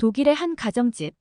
독일의 한 가정집.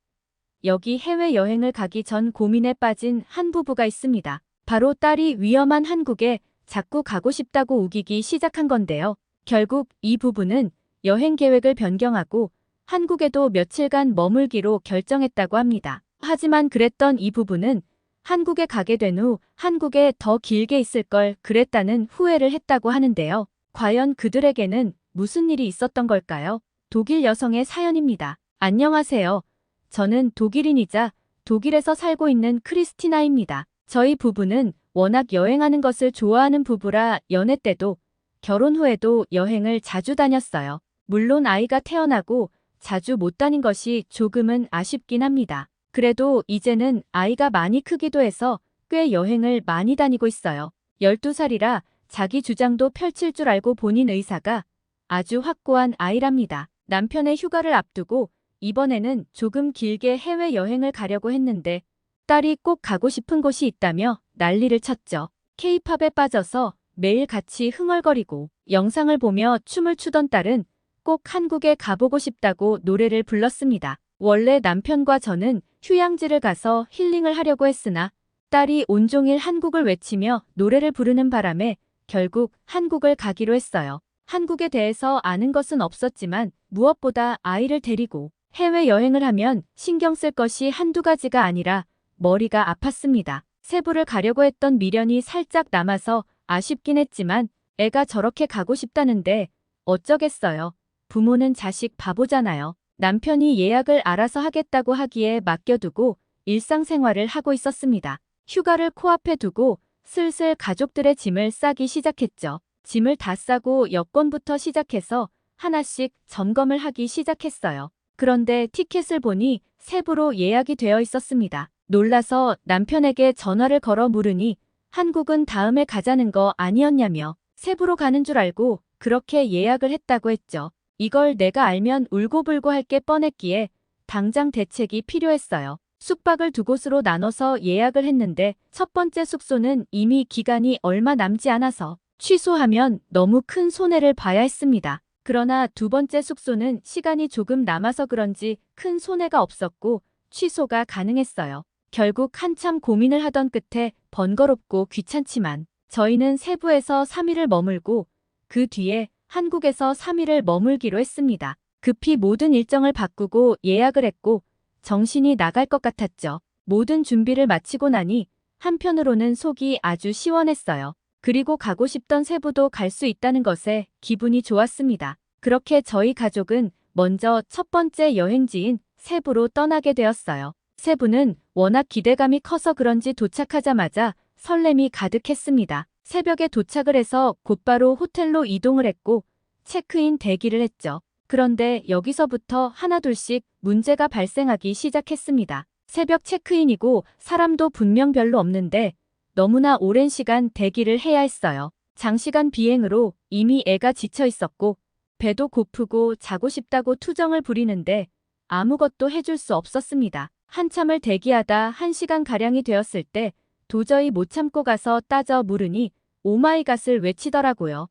여기 해외여행을 가기 전 고민에 빠진 한 부부가 있습니다. 바로 딸이 위험한 한국에 자꾸 가고 싶다고 우기기 시작한 건데요. 결국 이 부부는 여행 계획을 변경하고 한국에도 며칠간 머물기로 결정했다고 합니다. 하지만 그랬던 이 부부는 한국에 가게 된 후 한국에 더 길게 있을 걸 그랬다는 후회를 했다고 하는데요. 과연 그들에게는 무슨 일이 있었던 걸까요? 독일 여성의 사연입니다. 안녕하세요. 저는 독일인이자 독일에서 살고 있는 크리스티나입니다. 저희 부부는 워낙 여행하는 것을 좋아하는 부부라 연애 때도 결혼 후에도 여행을 자주 다녔어요. 물론 아이가 태어나고 자주 못 다닌 것이 조금은 아쉽긴 합니다. 그래도 이제는 아이가 많이 크기도 해서 꽤 여행을 많이 다니고 있어요. 12살이라 자기 주장도 펼칠 줄 알고 본인 의사가 아주 확고한 아이랍니다. 남편의 휴가를 앞두고 이번에는 조금 길게 해외여행을 가려고 했는데 딸이 꼭 가고 싶은 곳이 있다며 난리를 쳤죠. 케이팝에 빠져서 매일 같이 흥얼거리고 영상을 보며 춤을 추던 딸은 꼭 한국에 가보고 싶다고 노래를 불렀습니다. 원래 남편과 저는 휴양지를 가서 힐링을 하려고 했으나 딸이 온종일 한국을 외치며 노래를 부르는 바람에 결국 한국을 가기로 했어요. 한국에 대해서 아는 것은 없었지만 무엇보다 아이를 데리고 해외여행을 하면 신경 쓸 것이 한두 가지가 아니라 머리가 아팠습니다. 세부를 가려고 했던 미련이 살짝 남아서 아쉽긴 했지만 애가 저렇게 가고 싶다는데 어쩌겠어요. 부모는 자식 바보잖아요. 남편이 예약을 알아서 하겠다고 하기에 맡겨두고 일상생활을 하고 있었습니다. 휴가를 코앞에 두고 슬슬 가족들의 짐을 싸기 시작했죠. 짐을 다 싸고 여권부터 시작해서 하나씩 점검을 하기 시작했어요. 그런데 티켓을 보니 세부로 예약이 되어 있었습니다. 놀라서 남편에게 전화를 걸어 물으니 한국은 다음에 가자는 거 아니었냐며 세부로 가는 줄 알고 그렇게 예약을 했다고 했죠. 이걸 내가 알면 울고불고 할 게 뻔했기에 당장 대책이 필요했어요. 숙박을 두 곳으로 나눠서 예약을 했는데 첫 번째 숙소는 이미 기간이 얼마 남지 않아서 취소하면 너무 큰 손해를 봐야 했습니다. 그러나 두 번째 숙소는 시간이 조금 남아서 그런지 큰 손해가 없었고 취소가 가능했어요. 결국 한참 고민을 하던 끝에 번거롭고 귀찮지만 저희는 세부에서 3일을 머물고 그 뒤에 한국에서 3일을 머물기로 했습니다. 급히 모든 일정을 바꾸고 예약을 했고 정신이 나갈 것 같았죠. 모든 준비를 마치고 나니 한편으로는 속이 아주 시원했어요. 그리고 가고 싶던 세부도 갈 수 있다는 것에 기분이 좋았습니다. 그렇게 저희 가족은 먼저 첫 번째 여행지인 세부로 떠나게 되었어요. 세부는 워낙 기대감이 커서 그런지 도착하자마자 설렘이 가득했습니다. 새벽에 도착을 해서 곧바로 호텔로 이동을 했고 체크인 대기를 했죠. 그런데 여기서부터 하나둘씩 문제가 발생하기 시작했습니다. 새벽 체크인이고 사람도 분명 별로 없는데 너무나 오랜 시간 대기를 해야 했어요. 장시간 비행으로 이미 애가 지쳐 있었고 배도 고프고 자고 싶다고 투정을 부리는데 아무것도 해줄 수 없었습니다. 한참을 대기하다 1시간가량이 되었을 때 도저히 못 참고 가서 따져 물으니 오마이갓을 외치더라고요.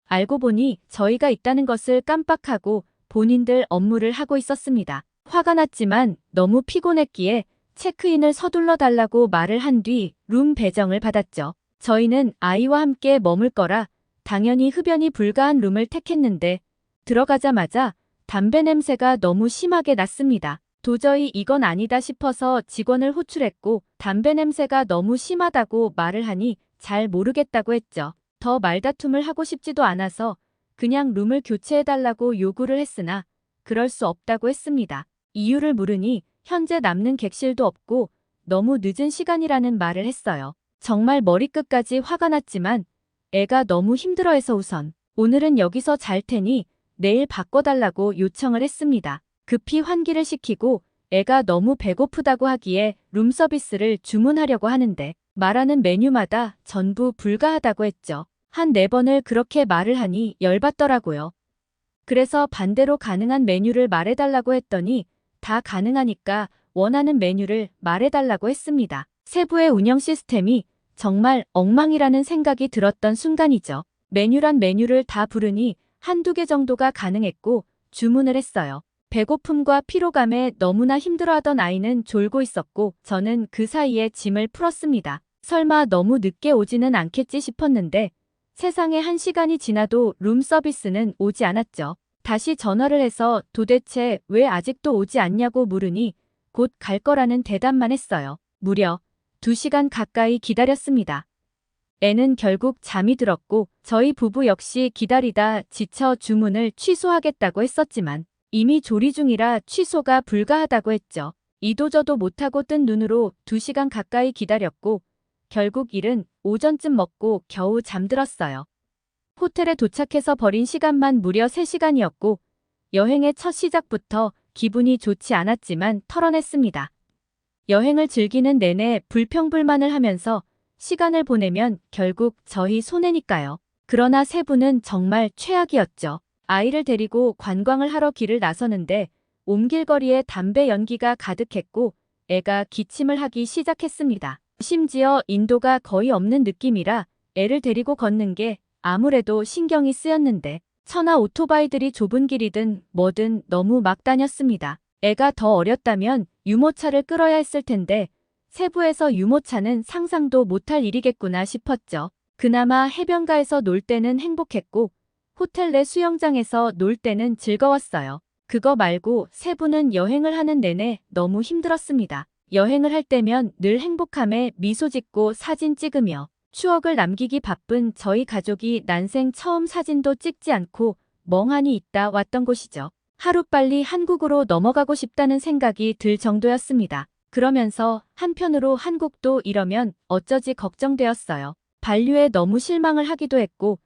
알고 보니 저희가 있다는 것을 깜빡하고 본인들 업무를 하고 있었습니다. 화가 났지만 너무 피곤했기에 체크인을 서둘러 달라고 말을 한 뒤 룸 배정을 받았죠. 저희는 아이와 함께 머물 거라 당연히 흡연이 불가한 룸을 택했는데 들어가자마자 담배 냄새가 너무 심하게 났습니다. 도저히 이건 아니다 싶어서 직원을 호출했고 담배 냄새가 너무 심하다고 말을 하니 잘 모르겠다고 했죠. 더 말다툼을 하고 싶지도 않아서 그냥 룸을 교체해달라고 요구를 했으나 그럴 수 없다고 했습니다. 이유를 물으니 현재 남는 객실도 없고 너무 늦은 시간이라는 말을 했어요. 정말 머리끝까지 화가 났지만 애가 너무 힘들어해서 우선 오늘은 여기서 잘 테니 내일 바꿔달라고 요청을 했습니다. 급히 환기를 시키고 애가 너무 배고프다고 하기에 룸서비스를 주문하려고 하는데 말하는 메뉴마다 전부 불가하다고 했죠. 한 4번을 그렇게 말을 하니 열받더라고요. 그래서 반대로 가능한 메뉴를 말해달라고 했더니 다 가능하니까 원하는 메뉴를 말해달라고 했습니다. 세부의 운영 시스템이 정말 엉망이라는 생각이 들었던 순간이죠. 메뉴란 메뉴를 다 부르니 한두 개 정도가 가능했고 주문을 했어요. 배고픔과 피로감에 너무나 힘들어하던 아이는 졸고 있었고 저는 그 사이에 짐을 풀었습니다. 설마 너무 늦게 오지는 않겠지 싶었는데 세상에 1시간이 지나도 룸 서비스는 오지 않았죠. 다시 전화를 해서 도대체 왜 아직도 오지 않냐고 물으니 곧 갈 거라는 대답만 했어요. 무려 2시간 가까이 기다렸습니다. 애는 결국 잠이 들었고 저희 부부 역시 기다리다 지쳐 주문을 취소하겠다고 했었지만 이미 조리 중이라 취소가 불가하다고 했죠. 이도저도 못하고 뜬 눈으로 2시간 가까이 기다렸고 결국 일은 오전쯤 먹고 겨우 잠들었어요. 호텔에 도착해서 버린 시간만 무려 3시간이었고 여행의 첫 시작부터 기분이 좋지 않았지만 털어냈습니다. 여행을 즐기는 내내 불평불만을 하면서 시간을 보내면 결국 저희 손해니까요. 그러나 세부는 정말 최악이었죠. 아이를 데리고 관광을 하러 길을 나서는데 옴길거리에 담배 연기가 가득했고 애가 기침을 하기 시작했습니다. 심지어 인도가 거의 없는 느낌이라 애를 데리고 걷는 게 아무래도 신경이 쓰였는데 천하 오토바이들이 좁은 길이든 뭐든 너무 막 다녔습니다. 애가 더 어렸다면 유모차를 끌어야 했을 텐데 세부에서 유모차는 상상도 못할 일이겠구나 싶었죠. 그나마 해변가에서 놀 때는 행복했고 호텔 내 수영장에서 놀 때는 즐거웠어요. 그거 말고 세부는 여행을 하는 내내 너무 힘들었습니다. 여행을 할 때면 늘 행복함에 미소 짓고 사진 찍으며 추억을 남기기 바쁜 저희 가족이 난생 처음 사진도 찍지 않고 멍하니 있다 왔던 곳이죠. 하루빨리 한국으로 넘어가고 싶다는 생각이 들 정도였습니다. 그러면서 한편으로 한국도 이러면 어쩌지 걱정되었어요. 반류에 너무 실망을 하기도 했고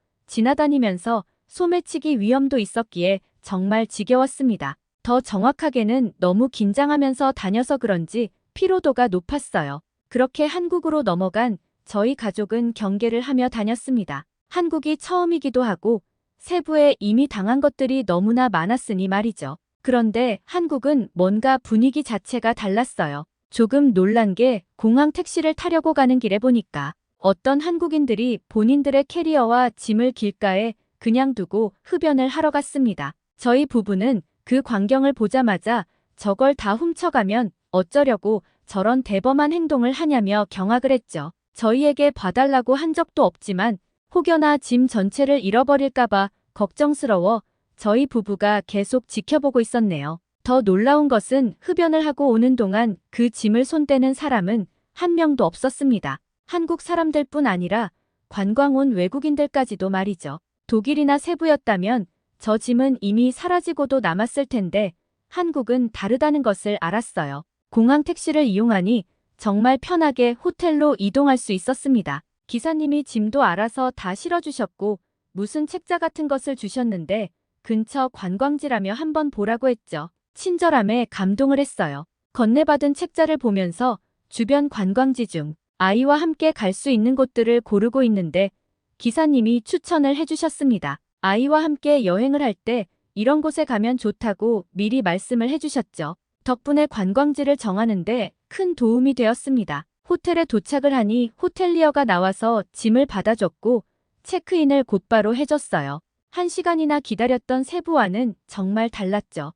지나다니면서 소매치기 위험도 있었기에 정말 지겨웠습니다. 더 정확하게는 너무 긴장하면서 다녀서 그런지 피로도가 높았어요. 그렇게 한국으로 넘어간 저희 가족은 경계를 하며 다녔습니다. 한국이 처음이기도 하고 세부에 이미 당한 것들이 너무나 많았으니 말이죠. 그런데 한국은 뭔가 분위기 자체가 달랐어요. 조금 놀란 게 공항 택시를 타려고 가는 길에 보니까 어떤 한국인들이 본인들의 캐리어와 짐을 길가에 그냥 두고 흡연을 하러 갔습니다. 저희 부부는 그 광경을 보자마자 저걸 다 훔쳐가면 어쩌려고 저런 대범한 행동을 하냐며 경악을 했죠. 저희에게 봐달라고 한 적도 없지만 혹여나 짐 전체를 잃어버릴까봐 걱정스러워 저희 부부가 계속 지켜보고 있었네요. 더 놀라운 것은 흡연을 하고 오는 동안 그 짐을 손대는 사람은 한 명도 없었습니다. 한국 사람들뿐 아니라 관광 온 외국인들까지도 말이죠. 독일이나 세부였다면 저 짐은 이미 사라지고도 남았을 텐데 한국은 다르다는 것을 알았어요. 공항 택시를 이용하니 정말 편하게 호텔로 이동할 수 있었습니다. 기사님이 짐도 알아서 다 실어주셨고 무슨 책자 같은 것을 주셨는데 근처 관광지라며 한번 보라고 했죠. 친절함에 감동을 했어요. 건네받은 책자를 보면서 주변 관광지 중 아이와 함께 갈 수 있는 곳들을 고르고 있는데 기사님이 추천을 해주셨습니다. 아이와 함께 여행을 할 때 이런 곳에 가면 좋다고 미리 말씀을 해주셨죠. 덕분에 관광지를 정하는데 큰 도움이 되었습니다. 호텔에 도착을 하니 호텔리어가 나와서 짐을 받아줬고 체크인을 곧바로 해줬어요. 1시간이나 기다렸던 세부와는 정말 달랐죠.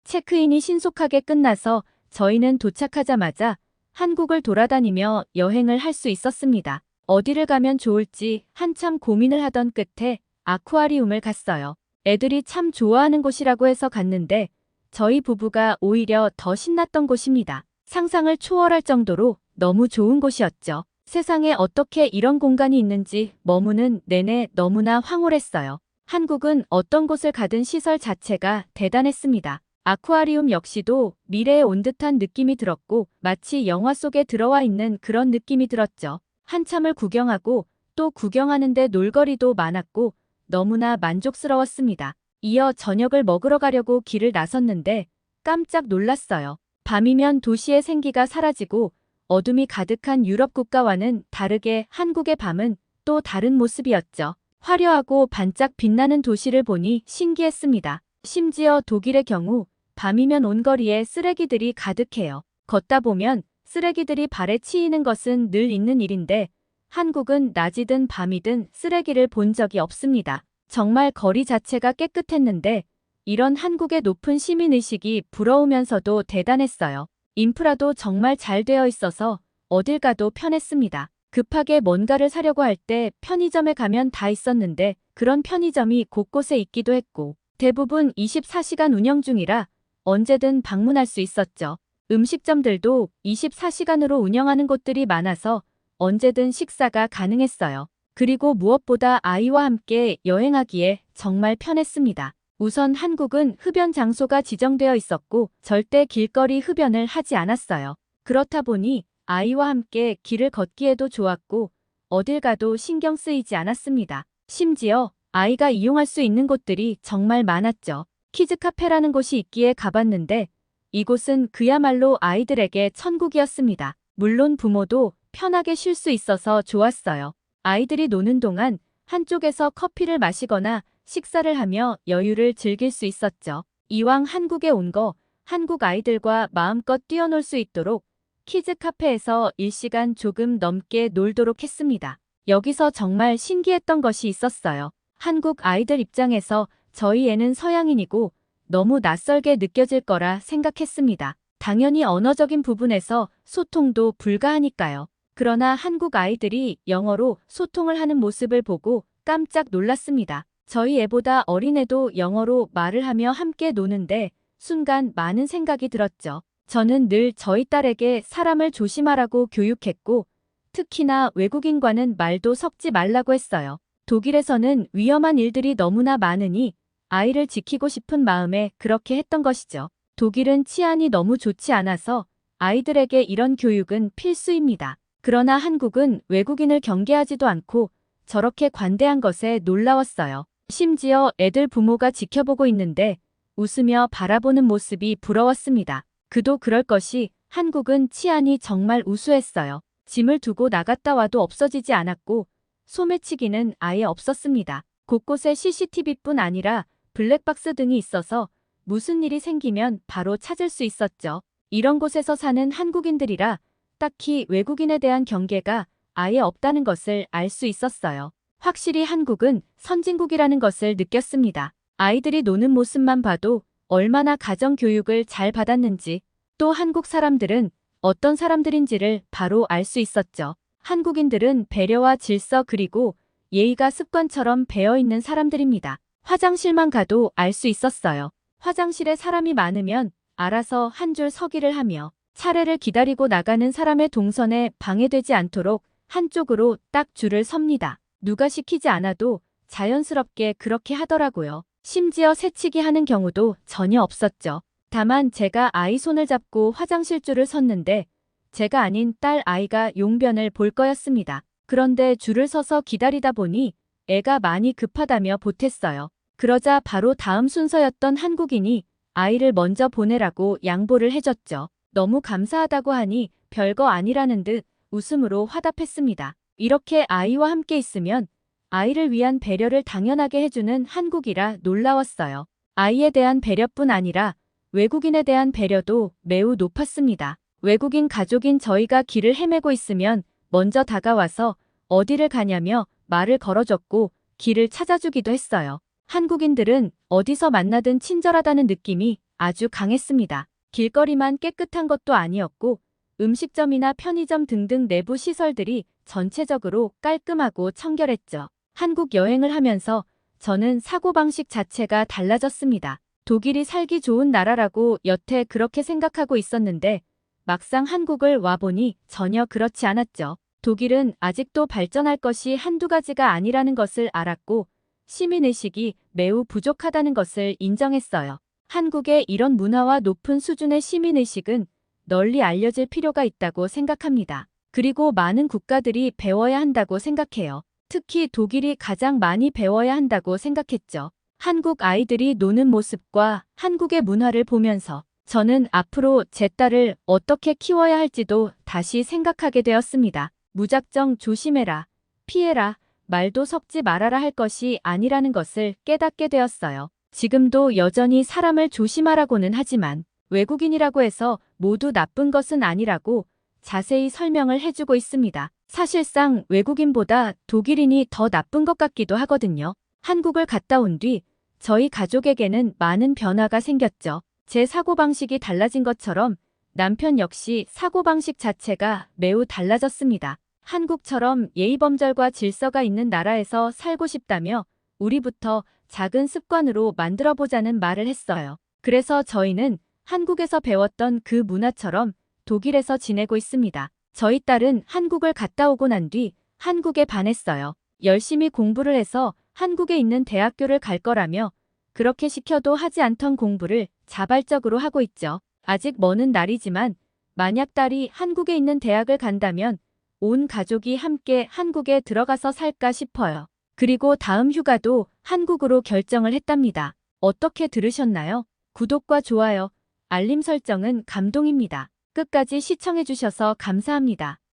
체크인이 신속하게 끝나서 저희는 도착하자마자 한국을 돌아다니며 여행을 할 수 있었습니다. 어디를 가면 좋을지 한참 고민을 하던 끝에 아쿠아리움을 갔어요. 애들이 참 좋아하는 곳이라고 해서 갔는데 저희 부부가 오히려 더 신났던 곳입니다. 상상을 초월할 정도로 너무 좋은 곳이었죠. 세상에 어떻게 이런 공간이 있는지 머무는 내내 너무나 황홀했어요. 한국은 어떤 곳을 가든 시설 자체가 대단했습니다. 아쿠아리움 역시도 미래에 온 듯한 느낌이 들었고 마치 영화 속에 들어와 있는 그런 느낌이 들었죠. 한참을 구경하고 또 구경하는데 놀거리도 많았고 너무나 만족스러웠습니다. 이어 저녁을 먹으러 가려고 길을 나섰는데 깜짝 놀랐어요. 밤이면 도시의 생기가 사라지고 어둠이 가득한 유럽 국가와는 다르게 한국의 밤은 또 다른 모습이었죠. 화려하고 반짝 빛나는 도시를 보니 신기했습니다. 심지어 독일의 경우 밤이면 온 거리에 쓰레기들이 가득해요. 걷다 보면 쓰레기들이 발에 치이는 것은 늘 있는 일인데 한국은 낮이든 밤이든 쓰레기를 본 적이 없습니다. 정말 거리 자체가 깨끗했는데 이런 한국의 높은 시민의식이 부러우면서도 대단했어요. 인프라도 정말 잘 되어 있어서 어딜 가도 편했습니다. 급하게 뭔가를 사려고 할 때 편의점에 가면 다 있었는데 그런 편의점이 곳곳에 있기도 했고 대부분 24시간 운영 중이라 언제든 방문할 수 있었죠. 음식점들도 24시간으로 운영하는 곳들이 많아서 언제든 식사가 가능했어요. 그리고 무엇보다 아이와 함께 여행하기에 정말 편했습니다. 우선 한국은 흡연 장소가 지정되어 있었고 절대 길거리 흡연을 하지 않았어요. 그렇다 보니 아이와 함께 길을 걷기에도 좋았고 어딜 가도 신경 쓰이지 않았습니다. 심지어 아이가 이용할 수 있는 곳들이 정말 많았죠. 키즈 카페라는 곳이 있기에 가봤는데 이곳은 그야말로 아이들에게 천국이었습니다. 물론 부모도 편하게 쉴 수 있어서 좋았어요. 아이들이 노는 동안 한쪽에서 커피를 마시거나 식사를 하며 여유를 즐길 수 있었죠. 이왕 한국에 온 거 한국 아이들과 마음껏 뛰어놀 수 있도록 키즈 카페에서 일시간 조금 넘게 놀도록 했습니다. 여기서 정말 신기했던 것이 있었어요. 한국 아이들 입장에서 저희 애는 서양인이고 너무 낯설게 느껴질 거라 생각했습니다. 당연히 언어적인 부분에서 소통도 불가하니까요. 그러나 한국 아이들이 영어로 소통을 하는 모습을 보고 깜짝 놀랐습니다. 저희 애보다 어린애도 영어로 말을 하며 함께 노는데 순간 많은 생각이 들었죠. 저는 늘 저희 딸에게 사람을 조심하라고 교육했고 특히나 외국인과는 말도 섞지 말라고 했어요. 독일에서는 위험한 일들이 너무나 많으니 아이를 지키고 싶은 마음에 그렇게 했던 것이죠. 독일은 치안이 너무 좋지 않아서 아이들에게 이런 교육은 필수입니다. 그러나 한국은 외국인을 경계하지도 않고 저렇게 관대한 것에 놀라웠어요. 심지어 애들 부모가 지켜보고 있는데 웃으며 바라보는 모습이 부러웠습니다. 그도 그럴 것이 한국은 치안이 정말 우수했어요. 짐을 두고 나갔다 와도 없어지지 않았고 소매치기는 아예 없었습니다. 곳곳에 CCTV뿐 아니라 블랙박스 등이 있어서 무슨 일이 생기면 바로 찾을 수 있었죠. 이런 곳에서 사는 한국인들이라 딱히 외국인에 대한 경계가 아예 없다는 것을 알 수 있었어요. 확실히 한국은 선진국이라는 것을 느꼈습니다. 아이들이 노는 모습만 봐도 얼마나 가정교육을 잘 받았는지 또 한국 사람들은 어떤 사람들인지를 바로 알 수 있었죠. 한국인들은 배려와 질서 그리고 예의가 습관처럼 배어있는 사람들입니다. 화장실만 가도 알 수 있었어요. 화장실에 사람이 많으면 알아서 한 줄 서기를 하며 차례를 기다리고 나가는 사람의 동선에 방해되지 않도록 한쪽으로 딱 줄을 섭니다. 누가 시키지 않아도 자연스럽게 그렇게 하더라고요. 심지어 새치기 하는 경우도 전혀 없었죠. 다만 제가 아이 손을 잡고 화장실 줄을 섰는데 제가 아닌 딸 아이가 용변을 볼 거였습니다. 그런데 줄을 서서 기다리다 보니 애가 많이 급하다며 보탰어요. 그러자 바로 다음 순서였던 한국인이 아이를 먼저 보내라고 양보를 해줬죠. 너무 감사하다고 하니 별거 아니라는 듯 웃음으로 화답했습니다. 이렇게 아이와 함께 있으면 아이를 위한 배려를 당연하게 해주는 한국이라 놀라웠어요. 아이에 대한 배려뿐 아니라 외국인에 대한 배려도 매우 높았습니다. 외국인 가족인 저희가 길을 헤매고 있으면 먼저 다가와서 어디를 가냐며 말을 걸어줬고 길을 찾아주기도 했어요. 한국인들은 어디서 만나든 친절하다는 느낌이 아주 강했습니다. 길거리만 깨끗한 것도 아니었고 음식점이나 편의점 등등 내부 시설들이 전체적으로 깔끔하고 청결했죠. 한국 여행을 하면서 저는 사고방식 자체가 달라졌습니다. 독일이 살기 좋은 나라라고 여태 그렇게 생각하고 있었는데 막상 한국을 와보니 전혀 그렇지 않았죠. 독일은 아직도 발전할 것이 한두 가지가 아니라는 것을 알았고 시민의식이 매우 부족하다는 것을 인정했어요. 한국의 이런 문화와 높은 수준의 시민의식은 널리 알려질 필요가 있다고 생각합니다. 그리고 많은 국가들이 배워야 한다고 생각해요. 특히 독일이 가장 많이 배워야 한다고 생각했죠. 한국 아이들이 노는 모습과 한국의 문화를 보면서 저는 앞으로 제 딸을 어떻게 키워야 할지도 다시 생각하게 되었습니다. 무작정 조심해라, 피해라, 말도 섞지 말아라 할 것이 아니라는 것을 깨닫게 되었어요. 지금도 여전히 사람을 조심하라고는 하지만 외국인이라고 해서 모두 나쁜 것은 아니라고 자세히 설명을 해주고 있습니다. 사실상 외국인보다 독일인이 더 나쁜 것 같기도 하거든요. 한국을 갔다 온 뒤 저희 가족에게는 많은 변화가 생겼죠. 제 사고방식이 달라진 것처럼 남편 역시 사고방식 자체가 매우 달라졌습니다. 한국처럼 예의범절과 질서가 있는 나라에서 살고 싶다며 우리부터 작은 습관으로 만들어보자는 말을 했어요. 그래서 저희는 한국에서 배웠던 그 문화처럼 독일에서 지내고 있습니다. 저희 딸은 한국을 갔다 오고 난 뒤 한국에 반했어요. 열심히 공부를 해서 한국에 있는 대학교를 갈 거라며 그렇게 시켜도 하지 않던 공부를 자발적으로 하고 있죠. 아직 먼 날이지만 만약 딸이 한국에 있는 대학을 간다면 온 가족이 함께 한국에 들어가서 살까 싶어요. 그리고 다음 휴가도 한국으로 결정을 했답니다. 어떻게 들으셨나요? 구독과 좋아요, 알림 설정은 감동입니다. 끝까지 시청해주셔서 감사합니다.